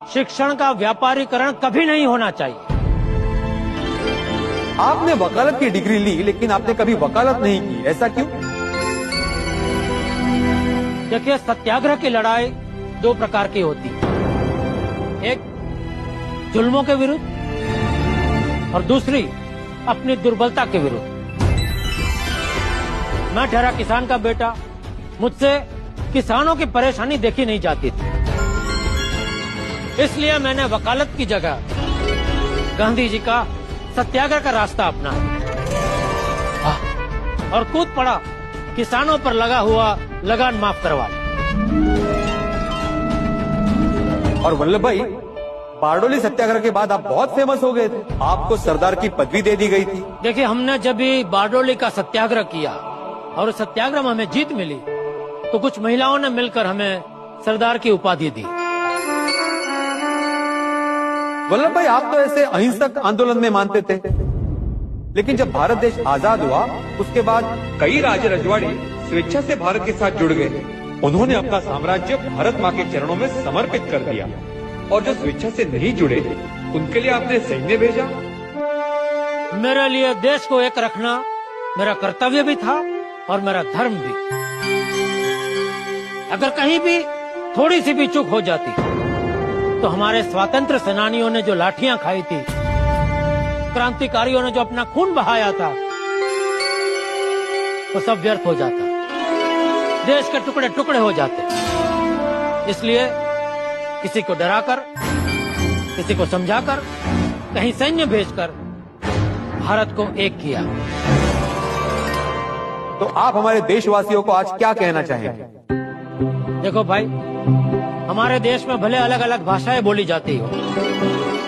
शिक्षण का व्यापारीकरण कभी नहीं होना चाहिए। आपने वकालत की डिग्री ली, लेकिन आपने कभी वकालत नहीं की, ऐसा क्यों? देखिए, सत्याग्रह की लड़ाई दो प्रकार की होती है, एक जुल्मों के विरुद्ध और दूसरी अपनी दुर्बलता के विरुद्ध। मैं ठहरा किसान का बेटा, मुझसे किसानों की परेशानी देखी नहीं जाती थी, इसलिए मैंने वकालत की जगह गांधी जी का सत्याग्रह का रास्ता अपनाया और कूद पड़ा, किसानों पर लगा हुआ लगान माफ करवा। और वल्लभ भाई, बारडोली सत्याग्रह के बाद आप बहुत फेमस हो गए थे, आपको सरदार की पदवी दे दी गई थी। देखिए, हमने जब भी बारडोली का सत्याग्रह किया और उस सत्याग्रह में हमें जीत मिली, तो कुछ महिलाओं ने मिलकर हमें सरदार की उपाधि दी। वल्लभ भाई, आप तो ऐसे अहिंसक आंदोलन में मानते थे, लेकिन जब भारत देश आजाद हुआ उसके बाद कई राजे रजवाड़ी स्वेच्छा से भारत के साथ जुड़ गए। उन्होंने अपना साम्राज्य भारत माँ के चरणों में समर्पित कर दिया, और जो स्वेच्छा से नहीं जुड़े उनके लिए आपने सैन्य भेजा। मेरे लिए देश को एक रखना मेरा कर्तव्य भी था और मेरा धर्म भी। अगर कहीं भी थोड़ी सी भी चूक हो जाती तो हमारे स्वतंत्र सेनानियों ने जो लाठियां खाई थी, क्रांतिकारियों ने जो अपना खून बहाया था, वो सब व्यर्थ हो जाता, देश के टुकड़े टुकड़े हो जाते। इसलिए किसी को डराकर, किसी को समझाकर, कहीं सैन्य भेजकर भारत को एक किया। तो आप हमारे देशवासियों को आज क्या कहना चाहेंगे? देखो भाई, हमारे देश में भले अलग अलग भाषाएं बोली जाती हो,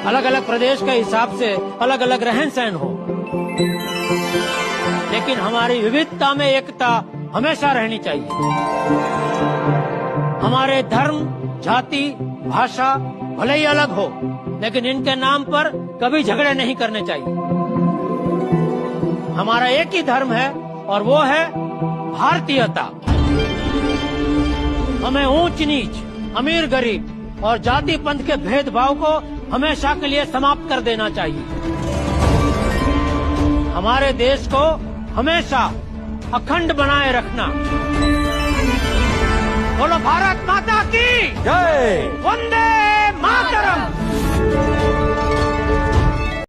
अलग अलग प्रदेश के हिसाब से अलग अलग रहन सहन हो, लेकिन हमारी विविधता में एकता हमेशा रहनी चाहिए। हमारे धर्म, जाति, भाषा भले ही अलग हो, लेकिन इनके नाम पर कभी झगड़े नहीं करने चाहिए। हमारा एक ही धर्म है और वो है भारतीयता। हमें ऊंच नीच, अमीर गरीब और जाति पंथ के भेदभाव को हमेशा के लिए समाप्त कर देना चाहिए। हमारे देश को हमेशा अखंड बनाए रखना। बोलो भारत माता की जय। वंदे मातरम।